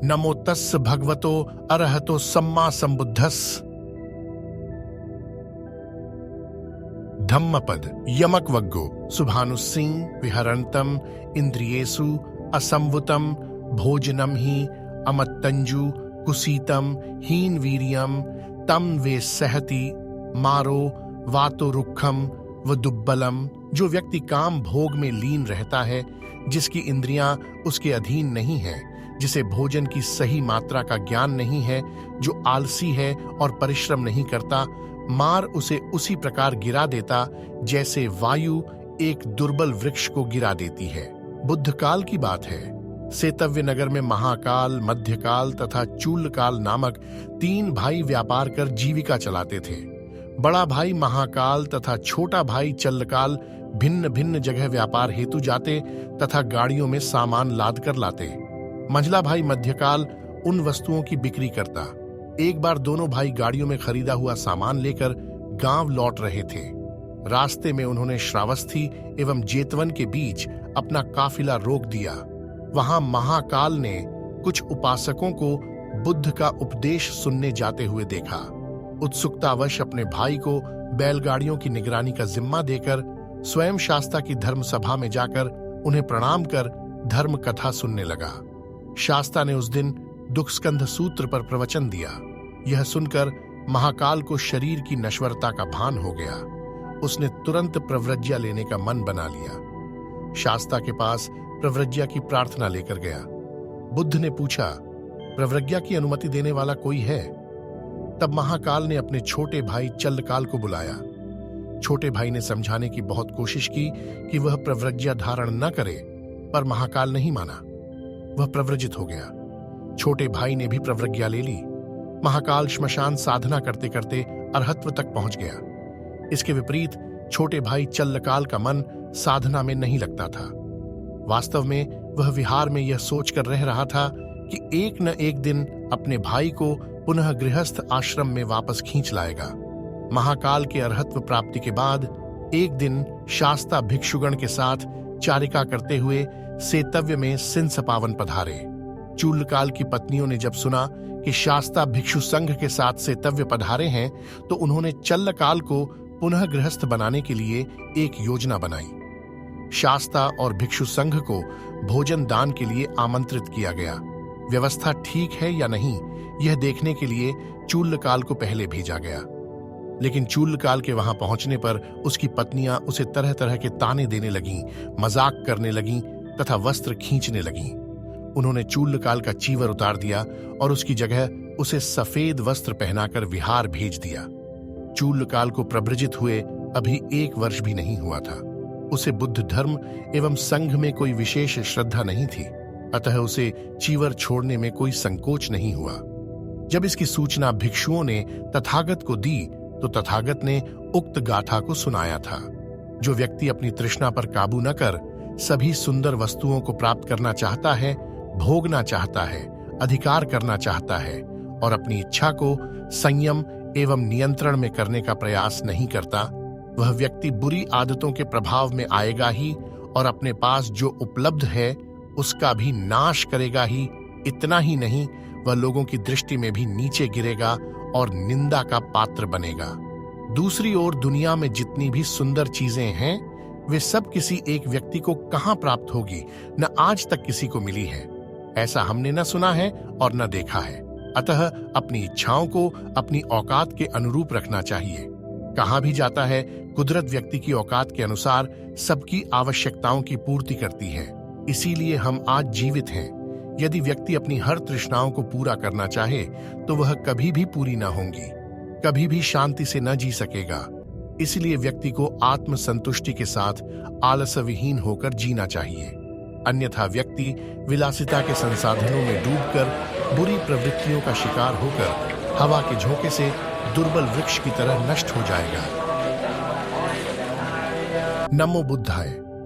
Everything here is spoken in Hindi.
नमो तस् भगवतो अरहतो सम्मा संबुद्धस्। धम्मपद यमकवग्गो शुभानुसिंह विहरन्तम इंद्रियेषु असंवुतम भोजनम ही अमत्तंजु कुसीतम हीन वीर्यम तम वे सहति मारो वातो रुखम व दुब्बलम। जो व्यक्ति काम भोग में लीन रहता है, जिसकी इंद्रियां उसके अधीन नहीं है, जिसे भोजन की सही मात्रा का ज्ञान नहीं है, जो आलसी है और परिश्रम नहीं करता, मार उसे उसी प्रकार गिरा देता जैसे वायु एक दुर्बल वृक्ष को गिरा देती है। बुद्ध काल की बात है। सेतव्य नगर में महाकाल, मध्यकाल तथा चूलकाल नामक 3 भाई व्यापार कर जीविका चलाते थे। बड़ा भाई महाकाल तथा छोटा भाई चल्लकाल भिन्न भिन्न जगह व्यापार हेतु जाते तथा गाड़ियों में सामान लाद कर लाते। मंझला भाई मध्यकाल उन वस्तुओं की बिक्री करता। एक बार दोनों भाई गाड़ियों में खरीदा हुआ सामान लेकर गांव लौट रहे थे। रास्ते में उन्होंने श्रावस्ती एवं जेतवन के बीच अपना काफिला रोक दिया। वहां महाकाल ने कुछ उपासकों को बुद्ध का उपदेश सुनने जाते हुए देखा। उत्सुकतावश अपने भाई को बैलगाड़ियों की निगरानी का जिम्मा देकर स्वयं शास्ता की धर्म सभा में जाकर उन्हें प्रणाम कर धर्म कथा सुनने लगा। शास्ता ने उस दिन दुखस्कंध सूत्र पर प्रवचन दिया। यह सुनकर महाकाल को शरीर की नश्वरता का भान हो गया। उसने तुरंत प्रव्रज्या लेने का मन बना लिया। शास्ता के पास प्रव्रज्या की प्रार्थना लेकर गया। बुद्ध ने पूछा, प्रव्रज्या की अनुमति देने वाला कोई है? तब महाकाल ने अपने छोटे भाई चल्लकाल को बुलाया। छोटे भाई ने समझाने की बहुत कोशिश की कि वह प्रव्रज्या धारण न करे, पर महाकाल नहीं माना। वह प्रव्रजित हो गया। छोटे भाई ने भी प्रव्रज्ञा ले ली। महाकाल श्मशान साधना करते करते अरहत्व तक पहुंच गया। इसके विपरीत छोटे भाई चल्लकाल का मन साधना में नहीं लगता था। वास्तव में वह विहार में यह सोचकर रह रहा था कि एक न एक दिन अपने भाई को पुनः गृहस्थ आश्रम में वापस खींच लाएगा। महाकाल के अरहत्व प्राप्ति के बाद एक दिन शास्ता भिक्षुगण के साथ चारिका करते हुए सेतव्य में सिंस पावन पधारे। चूलकाल की पत्नियों ने जब सुना कि शास्ता भिक्षु संघ के साथ सेतव्य पधारे हैं, तो उन्होंने चल्लकाल को पुनः गृहस्थ बनाने के लिए एक योजना बनाई। शास्ता और भिक्षु संघ को भोजन दान के लिए आमंत्रित किया गया। व्यवस्था ठीक है या नहीं, यह देखने के लिए चूलकाल को पहले भेजा गया। लेकिन चूलकाल के वहां पहुंचने पर उसकी पत्नियां उसे तरह तरह के ताने देने लगीं, मजाक करने लगीं तथा वस्त्र खींचने लगीं। उन्होंने चूलकाल का चीवर उतार दिया और उसकी जगह उसे सफेद वस्त्र पहनाकर विहार भेज दिया। चूलकाल को प्रव्रजित हुए अभी 1 वर्ष भी नहीं हुआ था। उसे बुद्ध धर्म एवं संघ में कोई विशेष श्रद्धा नहीं थी, अतः उसे चीवर छोड़ने में कोई संकोच नहीं हुआ। जब इसकी सूचना भिक्षुओं ने तथागत को दी, तो तथागत ने उक्त गाथा को सुनाया था। जो व्यक्ति अपनी तृष्णा पर काबू न कर सभी सुंदर वस्तुओं को प्राप्त करना चाहता है, भोगना चाहता है, अधिकार करना चाहता है और अपनी इच्छा को संयम एवं नियंत्रण में करने का प्रयास नहीं करता, वह व्यक्ति बुरी आदतों के प्रभाव में आएगा ही और अपने पास जो उपलब्ध है उसका भी नाश करेगा ही। इतना ही नहीं, वह लोगों की दृष्टि में भी नीचे गिरेगा और निंदा का पात्र बनेगा। दूसरी ओर दुनिया में जितनी भी सुंदर चीजें हैं, वे सब किसी एक व्यक्ति को कहां प्राप्त होगी, न आज तक किसी को मिली है। ऐसा हमने न सुना है और न देखा है। अतः अपनी इच्छाओं को अपनी औकात के अनुरूप रखना चाहिए। कहां भी जाता है, कुदरत व्यक्ति की औकात के अनुसार सबकी आवश्यकताओं की पूर्ति करती है। इसीलिए हम आज जीवित हैं। यदि व्यक्ति अपनी हर तृष्णाओं को पूरा करना चाहे, तो वह कभी भी पूरी न होंगी, कभी भी शांति से न जी सकेगा। इसलिए व्यक्ति को आत्म संतुष्टि के साथ आलस विहीन होकर जीना चाहिए। अन्यथा व्यक्ति विलासिता के संसाधनों में डूबकर बुरी प्रवृत्तियों का शिकार होकर हवा के झोंके से दुर्बल वृक्ष की तरह नष्ट हो जाएगा। नमो बुद्धाय।